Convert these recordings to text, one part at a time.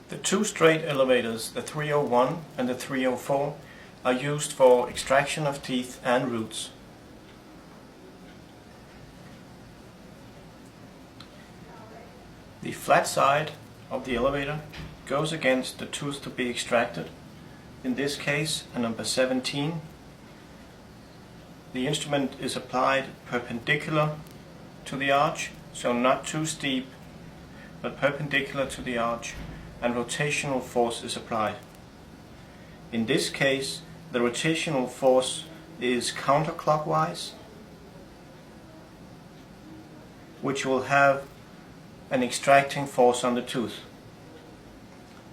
The two straight elevators, the 301 and the 304, are used for extraction of teeth and roots. The flat side of the elevator goes against the tooth to be extracted, in this case a number 17. The instrument is applied perpendicular to the arch, so not too steep, but perpendicular to the arch, and rotational force is applied. In this case, the rotational force is counterclockwise, which will have an extracting force on the tooth.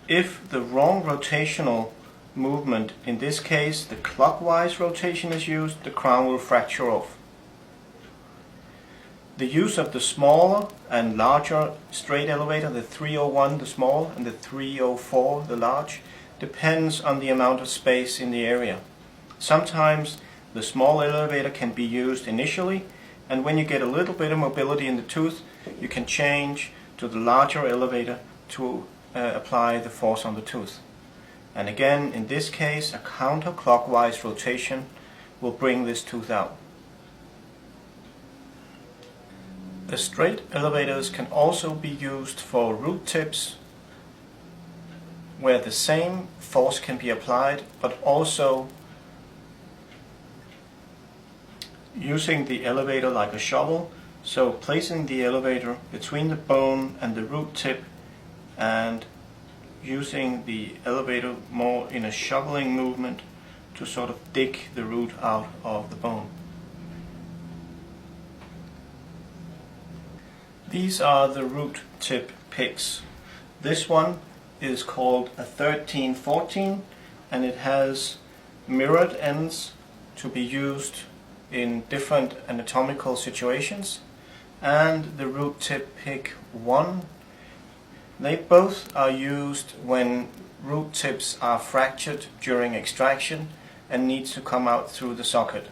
If the wrong rotational movement, in this case the clockwise rotation, is used, the crown will fracture off. The use of the smaller and larger straight elevator, the 301 the small and the 304 the large, depends on the amount of space in the area. Sometimes the small elevator can be used initially, and when you get a little bit of mobility in the tooth, you can change to the larger elevator to apply the force on the tooth. And again, in this case, a counterclockwise rotation will bring this tooth out. The straight elevators can also be used for root tips, where the same force can be applied, but also using the elevator like a shovel, so placing the elevator between the bone and the root tip and using the elevator more in a shoveling movement to sort of dig the root out of the bone. These are the root tip picks. This one is called a 1314, and it has mirrored ends to be used in different anatomical situations, and the root tip pick 1. They both are used when root tips are fractured during extraction and need to come out through the socket.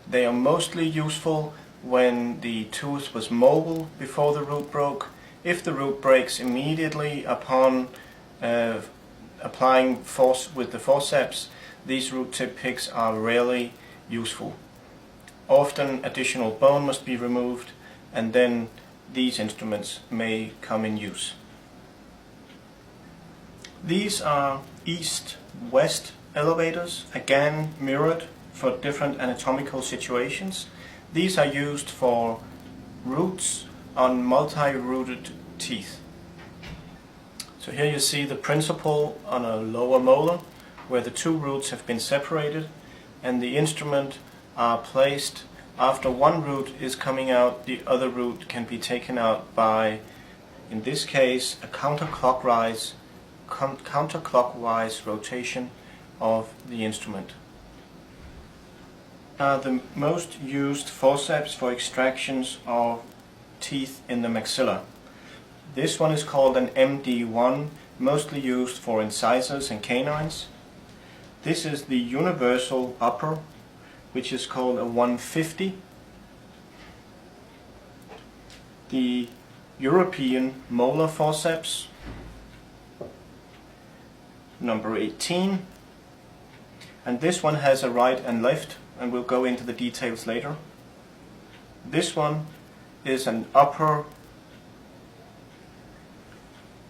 They are mostly useful when the tooth was mobile before the root broke. If the root breaks immediately upon applying force with the forceps, these root tip picks are rarely useful. Often additional bone must be removed, and then these instruments may come in use. These are east-west elevators, again mirrored for different anatomical situations. These are used for roots on multi-rooted teeth. So here you see the principle on a lower molar, where the two roots have been separated, and the instrument are placed after one root is coming out. The other root can be taken out by, in this case, a counterclockwise rotation of the instrument. The most used forceps for extractions of teeth in the maxilla. This one is called an MD1, mostly used for incisors and canines. This is the universal upper, which is called a 150. The European molar forceps, number 18. And this one has a right and left, and we'll go into the details later. This one is an upper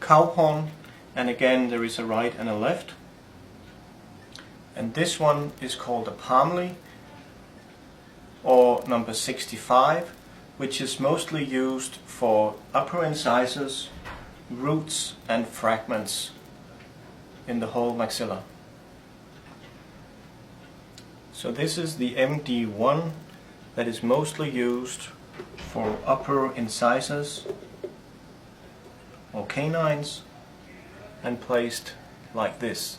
cow horn, and again there is a right and a left. And this one is called a palmley, or number 65, which is mostly used for upper incisors, roots and fragments in the whole maxilla. So this is the MD1 that is mostly used for upper incisors or canines, and placed like this.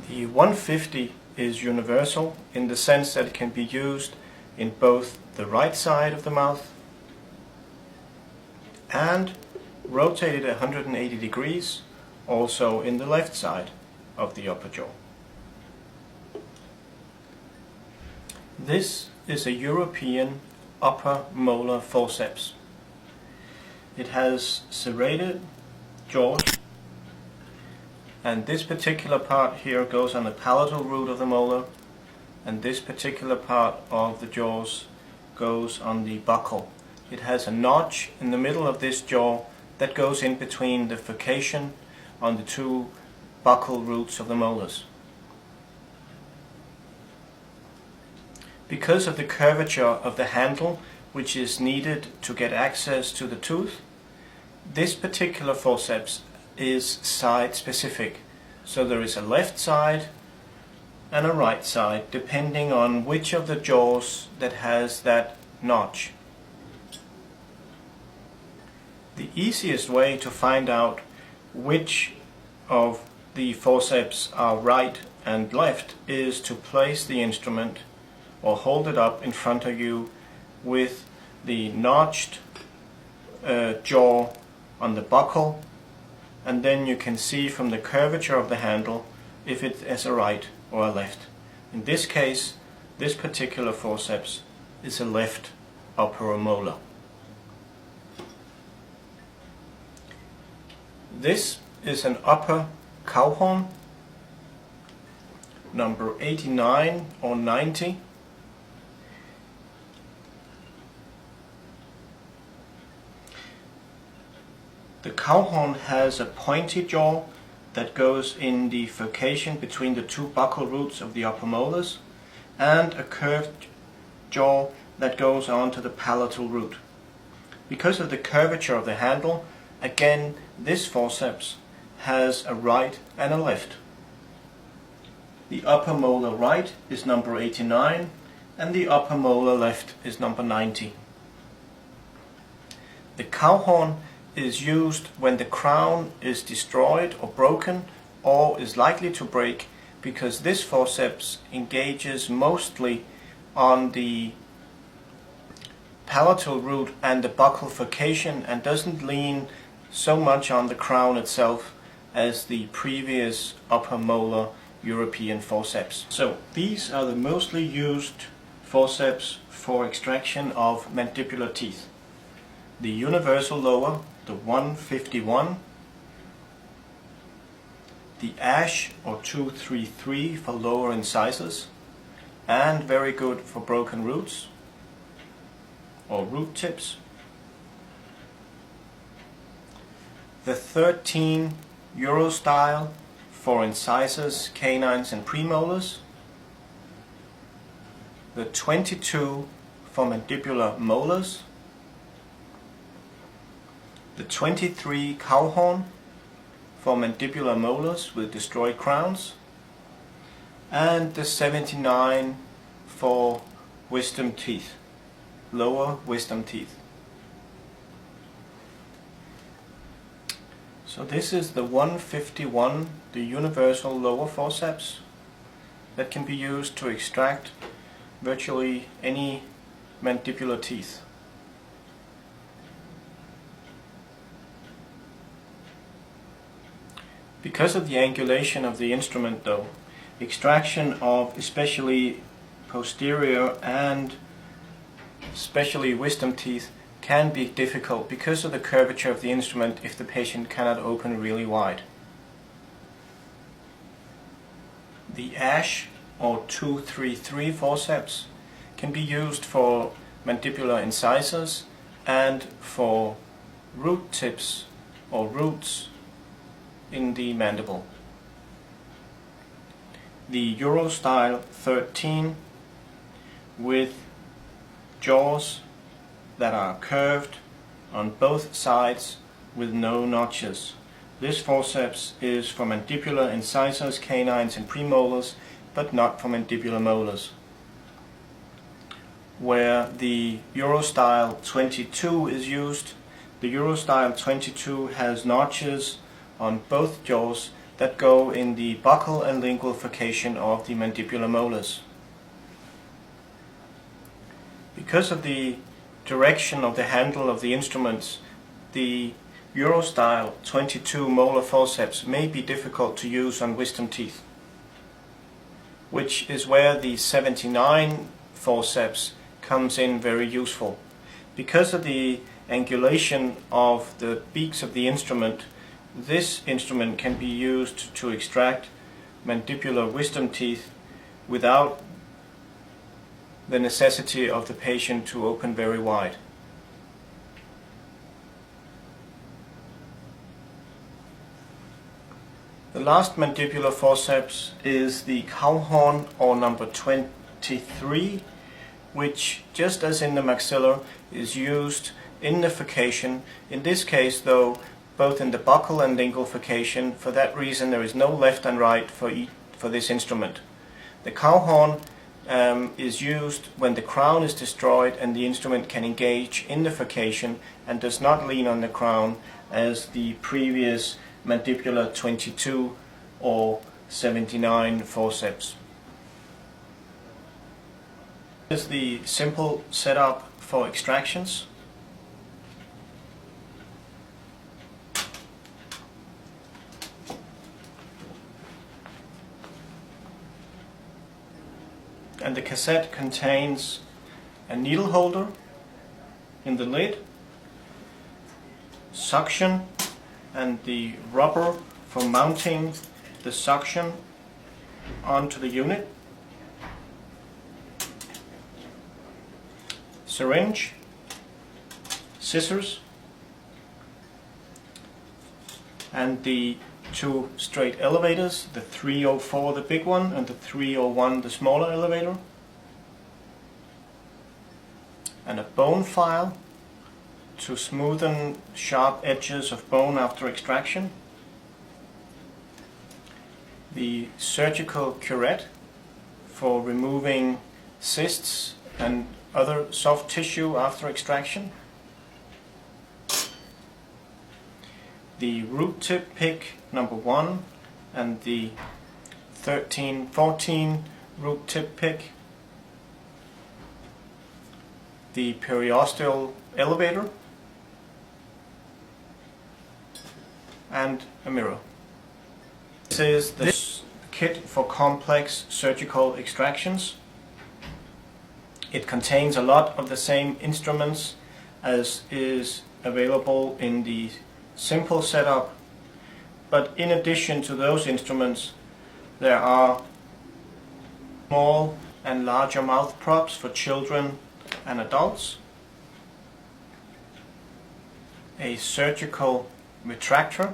The 150 is universal in the sense that it can be used in both the right side of the mouth and rotated 180 degrees also in the left side of the upper jaw. This is a European upper molar forceps. It has serrated jaws, and this particular part here goes on the palatal root of the molar, and this particular part of the jaws goes on the buccal. It has a notch in the middle of this jaw that goes in between the furcation on the two buccal roots of the molars. Because of the curvature of the handle, which is needed to get access to the tooth, this particular forceps is side specific. So there is a left side and a right side depending on which of the jaws that has that notch. The easiest way to find out which of the forceps are right and left is to place the instrument or hold it up in front of you with the notched jaw on the buccal, and then you can see from the curvature of the handle if it is a right or a left. In this case, this particular forceps is a left upper molar. This is an upper cow horn, number 89 or 90. The cow horn has a pointy jaw that goes in the furcation between the two buccal roots of the upper molars, and a curved jaw that goes onto the palatal root. Because of the curvature of the handle, again, this forceps has a right and a left. The upper molar right is number 89 and the upper molar left is number 90. The cow horn is used when the crown is destroyed or broken or is likely to break, because this forceps engages mostly on the palatal root and the buccal furcation and doesn't lean so much on the crown itself as the previous upper molar European forceps. So these are the mostly used forceps for extraction of mandibular teeth. The universal lower, the 151, the ash or 233 for lower incisors, and very good for broken roots or root tips. The 13 Euro style for incisors, canines and premolars. The 22 for mandibular molars. The 23 cow horn for mandibular molars with destroyed crowns, and the 79 for wisdom teeth, lower wisdom teeth. So this is the 151, the universal lower forceps that can be used to extract virtually any mandibular teeth. Because of the angulation of the instrument though, extraction of especially posterior and especially wisdom teeth can be difficult because of the curvature of the instrument if the patient cannot open really wide. The ash or 233 forceps can be used for mandibular incisors and for root tips or roots in the mandible. The Euro style 13 with jaws that are curved on both sides with no notches. This forceps is for mandibular incisors, canines and premolars, but not for mandibular molars. Where the Euro style 22 is used, the Euro style 22 has notches on both jaws that go in the buccal and lingual furcation of the mandibular molars. Because of the direction of the handle of the instruments, the Euro style 22 molar forceps may be difficult to use on wisdom teeth, which is where the 79 forceps comes in very useful. Because of the angulation of the beaks of the instrument, this instrument can be used to extract mandibular wisdom teeth without the necessity of the patient to open very wide. The last mandibular forceps is the cowhorn, or number 23, which, just as in the maxilla, is used in the furcation. In this case, though, both in the buccal and lingual furcation. For that reason, there is no left and right for this instrument. The cowhorn is used when the crown is destroyed and the instrument can engage in the furcation and does not lean on the crown as the previous mandibular 22 or 79 forceps. This is the simple setup for extractions. And the cassette contains a needle holder in the lid, suction, and the rubber for mounting the suction onto the unit, syringe, scissors, and the two straight elevators, the 304 the big one and the 301 the smaller elevator, and a bone file to smoothen sharp edges of bone after extraction, the surgical curette for removing cysts and other soft tissue after extraction, the root tip pick number 1 and the 1314 root tip pick, the periosteal elevator, and a mirror. This is the kit for complex surgical extractions. It contains a lot of the same instruments as is available in the simple setup, but in addition to those instruments there are small and larger mouth props for children and adults, a surgical retractor,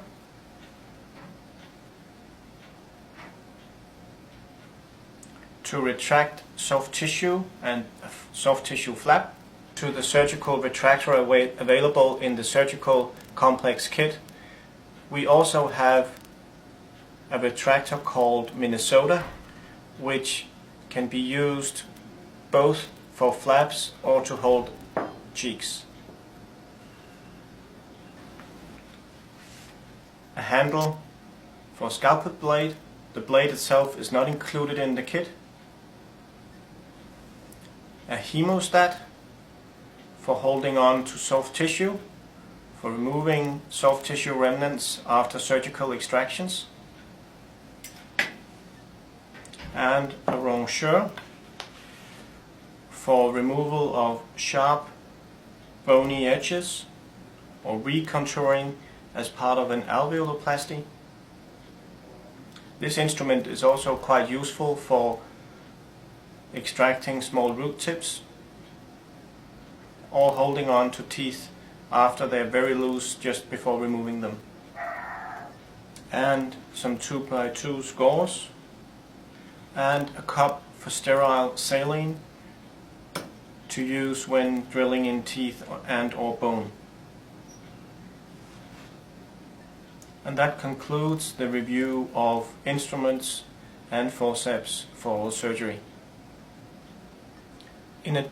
to retract soft tissue and a soft tissue flap, to the surgical retractor available in the surgical complex kit. We also have a retractor called Minnesota, which can be used both for flaps or to hold cheeks. A handle for a scalpel blade. The blade itself is not included in the kit. A hemostat for holding on to soft tissue, for removing soft tissue remnants after surgical extractions, and a rongeur for removal of sharp bony edges or recontouring as part of an alveoloplasty. This instrument is also quite useful for extracting small root tips or holding on to teeth after they're very loose just before removing them. And some 2x2 gauze and a cup for sterile saline to use when drilling in teeth and or bone. And that concludes the review of instruments and forceps for surgery. In